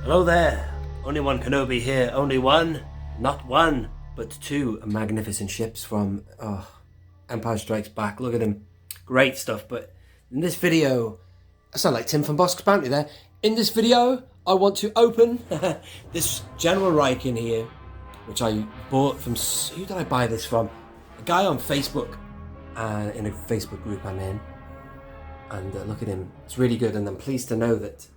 Hello there, only One Kenobi here, only one, not one, but two magnificent ships from Empire Strikes Back. Look at him, great stuff. But in this video, I sound like Tim from Bosk's Bounty there. In this video, I want to open this General Rieekan here, which I bought from, who did I buy this from? A guy on Facebook, in a Facebook group I'm in. And look at him, it's really good, and I'm pleased to know that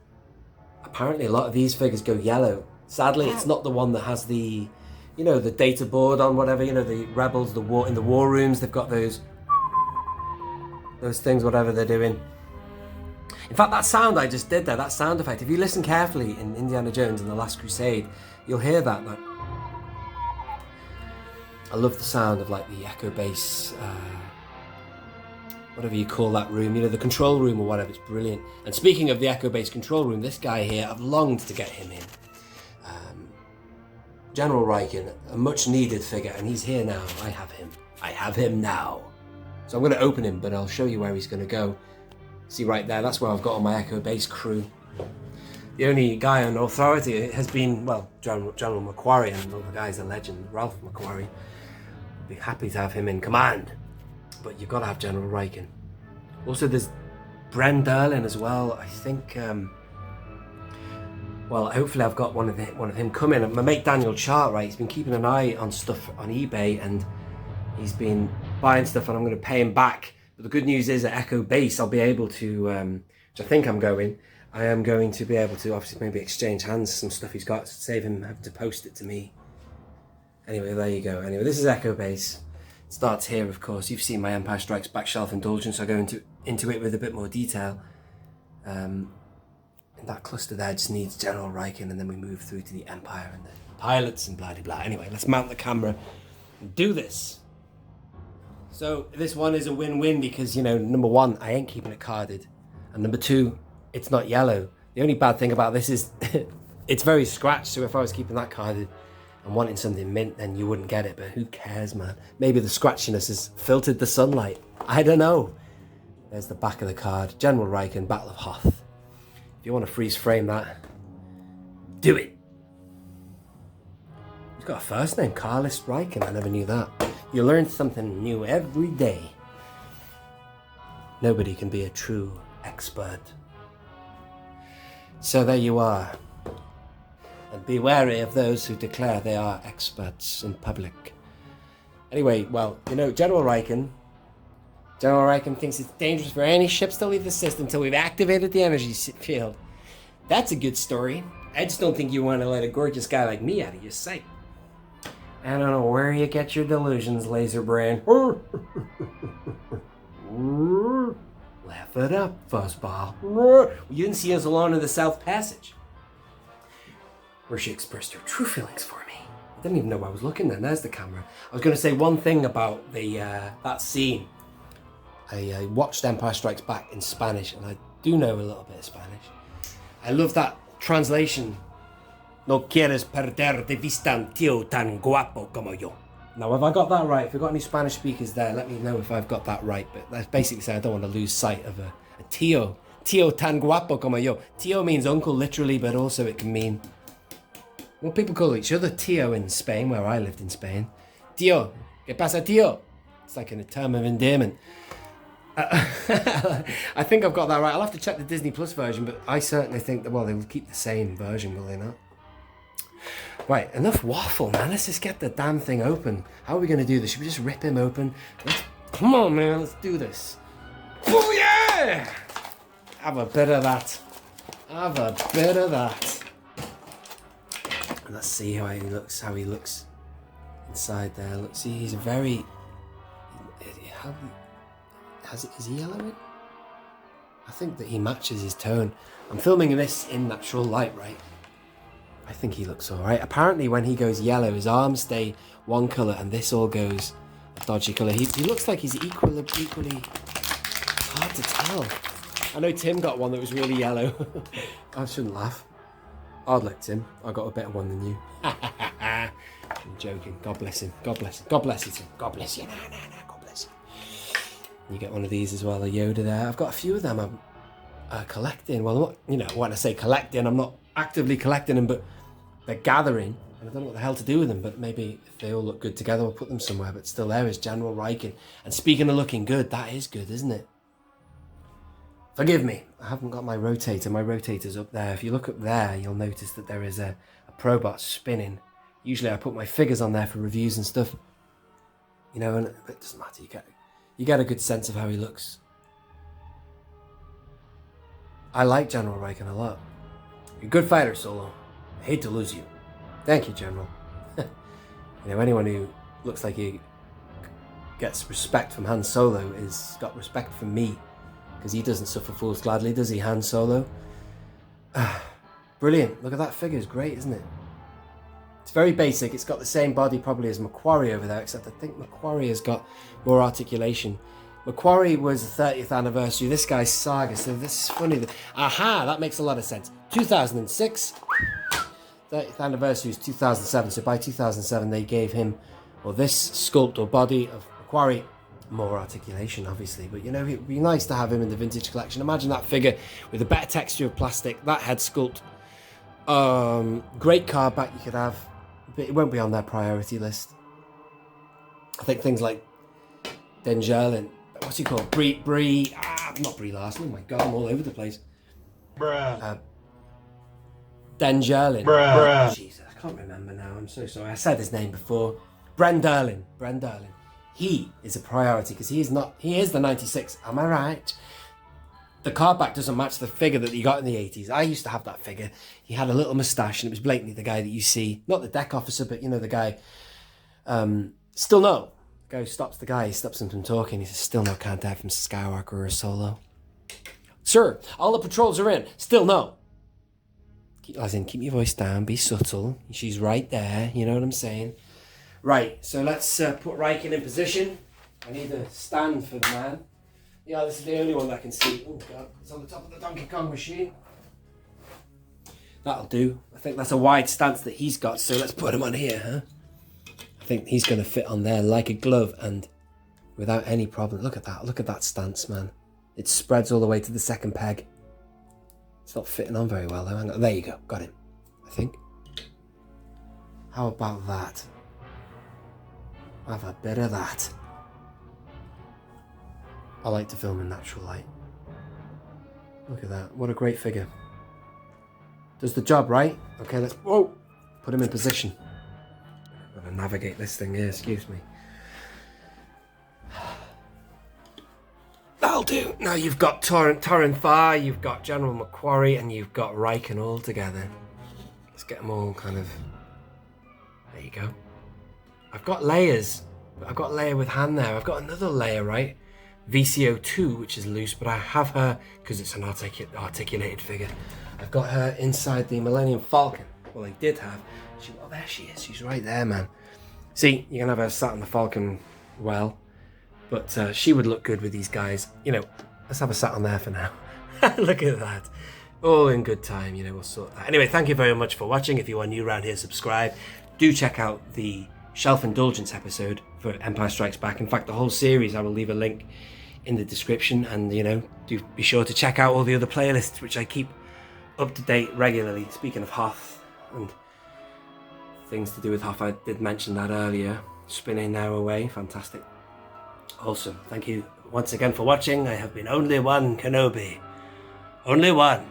apparently a lot of these figures go yellow. Sadly, it's not the one that has the, you know, the data board on whatever, you know, the rebels, the war in the war rooms, they've got those things, whatever they're doing. In fact, that sound I just did there, that sound effect, if you listen carefully in Indiana Jones and the Last Crusade, you'll hear that. I love the sound of like the echo bass, whatever you call that room, you know, the control room or whatever. It's brilliant. And speaking of the echo bass control room, this guy here, I've longed to get him in. General Rieekan, a much needed figure, and he's here now. I have him now. So I'm going to open him, but I'll show you where he's going to go. See right there, that's where I've got all my echo bass crew. The only guy on authority has been, well, General Macquarie, and the guy's a legend, Ralph Macquarie. I'd be happy to have him in command. But you've got to have General Rieekan. Also, there's Bren Derlin as well. I think, well, hopefully I've got one of him coming. My mate Daniel Chart, right, he's been keeping an eye on stuff on eBay, and he's been buying stuff, and I'm going to pay him back. But the good news is at Echo Base, I'll be able to, which I think I am going to be able to obviously maybe exchange hands some stuff he's got, save him having to post it to me. Anyway, there you go. Anyway, this is Echo Base. Starts here, of course. You've seen my Empire Strikes Back shelf Indulgence. I go into it with a bit more detail. And that cluster there just needs General Rieekan, and then we move through to the Empire and the pilots and blah, blah, blah. Anyway, let's mount the camera and do this. So this one is a win-win because, you know, number one, I ain't keeping it carded. And number two, it's not yellow. The only bad thing about this is it's very scratched. So if I was keeping that carded and wanting something mint, then you wouldn't get it, but who cares, man? Maybe the scratchiness has filtered the sunlight. I don't know. There's the back of the card. General Rieekan, Battle of Hoth. If you want to freeze frame that, do it. He's got a first name, Carlist Rieekan. I never knew that. You learn something new every day. Nobody can be a true expert. So there you are. And be wary of those who declare they are experts in public. Anyway, well, you know, General Rieekan thinks it's dangerous for any ships to leave the system until we've activated the energy field. That's a good story. I just don't think you want to let a gorgeous guy like me out of your sight. I don't know where you get your delusions, laser brain. Laugh it up, fuzzball. You didn't see us alone in the South Passage, where she expressed her true feelings for me. I didn't even know I was looking then. There's the camera. I was going to say one thing about the that scene. I watched Empire Strikes Back in Spanish, and I do know a little bit of Spanish. I love that translation. No quieres perder de vista un tío tan guapo como yo. Now, have I got that right? If you've got any Spanish speakers there, let me know if I've got that right. But that's basically saying I don't want to lose sight of a tío. Tío tan guapo como yo. Tío means uncle, literally, but also it can mean... Well, people call each other tío in Spain, where I lived in Spain. Tío, ¿qué pasa, tío? It's like in a term of endearment. I think I've got that right. I'll have to check the Disney Plus version, but I certainly think that, well, they'll keep the same version, will they not? Right, enough waffle, man. Let's just get the damn thing open. How are we going to do this? Should we just rip him open? Come on, man. Let's do this. Oh, yeah! Have a bit of that. Have a bit of that. Let's see how he looks inside there. Let's see, he's very... Is he yellowing? I think that he matches his tone. I'm filming this in natural light, right? I think he looks alright. Apparently when he goes yellow, his arms stay one colour and this all goes a dodgy colour. He looks like he's equally hard to tell. I know Tim got one that was really yellow. I shouldn't laugh. I'd let Tim. I got a better one than you. I'm joking. God bless him. God bless him. God bless you, Tim. God bless you. Nah, God bless you. You get one of these as well, a Yoda there. I've got a few of them I'm collecting. Well, you know, when I say collecting, I'm not actively collecting them, but they're gathering, and I don't know what the hell to do with them, but maybe if they all look good together, we'll put them somewhere. But still, there is General Rieekan. And speaking of looking good, that is good, isn't it? Forgive me, I haven't got my rotator. My rotator's up there. If you look up there, you'll notice that there is a Probot spinning. Usually I put my figures on there for reviews and stuff. You know, and it doesn't matter. You get a good sense of how he looks. I like General Rieekan a lot. You're a good fighter, Solo. I hate to lose you. Thank you, General. You know, anyone who looks like he gets respect from Han Solo is got respect from me. Because he doesn't suffer fools gladly, does he, Han Solo? Brilliant. Look at that figure. It's great, isn't it? It's very basic. It's got the same body probably as Macquarie over there, except I think Macquarie has got more articulation. Macquarie was the 30th anniversary. This guy's Saga, so this is funny. Aha, that makes a lot of sense. 2006. 30th anniversary is 2007. So by 2007, they gave him, or this sculpt or body of Macquarie, more articulation, obviously, but you know, it'd be nice to have him in the vintage collection. Imagine that figure with a better texture of plastic, that head sculpt. Great card back you could have, but it won't be on their priority list. I think things like Denjerlin, what's he called? Not Brie Larson. Oh my god, I'm all over the place. Denjerlin. Jesus, I can't remember now. I'm so sorry. I said his name before. Brenderlin. He is a priority because he is the 96. Am I right? The card back doesn't match the figure that you got in the 80s. I used to have that figure. He had a little moustache and it was blatantly the guy that you see. Not the deck officer, but you know, the guy. Still no. The guy who stops the guy. He stops him from talking. He says, still no contact from Skywalker or Solo. Sir, all the patrols are in. Still no. Keep your voice down. Be subtle. She's right there. You know what I'm saying? Right, so let's put Rieekan in position. I need a stand for the man. Yeah, this is the only one that I can see. Oh god, it's on the top of the Donkey Kong machine. That'll do. I think that's a wide stance that he's got, so let's put him on here, huh? I think he's going to fit on there like a glove and without any problem. Look at that stance, man. It spreads all the way to the second peg. It's not fitting on very well though. Hang on. There you go, got him, I think. How about that? Have a bit of that. I like to film in natural light. Look at that. What a great figure. Does the job, right? Okay, let's put him in position. I'm gonna navigate this thing here, excuse me. That'll do. Now you've got Torrin Thar, you've got General Macquarie, and you've got Rieekan all together. Let's get them all kind of... There you go. I've got layers. I've got a layer with Han there. I've got another layer, right? VCO2, which is loose, but I have her, because it's an articulated figure. I've got her inside the Millennium Falcon. Well, I did have. Oh, there she is. She's right there, man. See, you can have her sat on the Falcon well, but she would look good with these guys. You know, let's have her sat on there for now. Look at that. All in good time, you know, we'll sort that. Anyway, thank you very much for watching. If you are new around here, subscribe. Do check out the Shelf Indulgence episode for Empire Strikes Back. In fact, the whole series, I will leave a link in the description, and you know, do be sure to check out all the other playlists which I keep up to date regularly. Speaking of Hoth and things to do with Hoth, I did mention that earlier. Spinning now away, fantastic. Awesome. Thank you once again for watching. I have been only one Kenobi. Only one.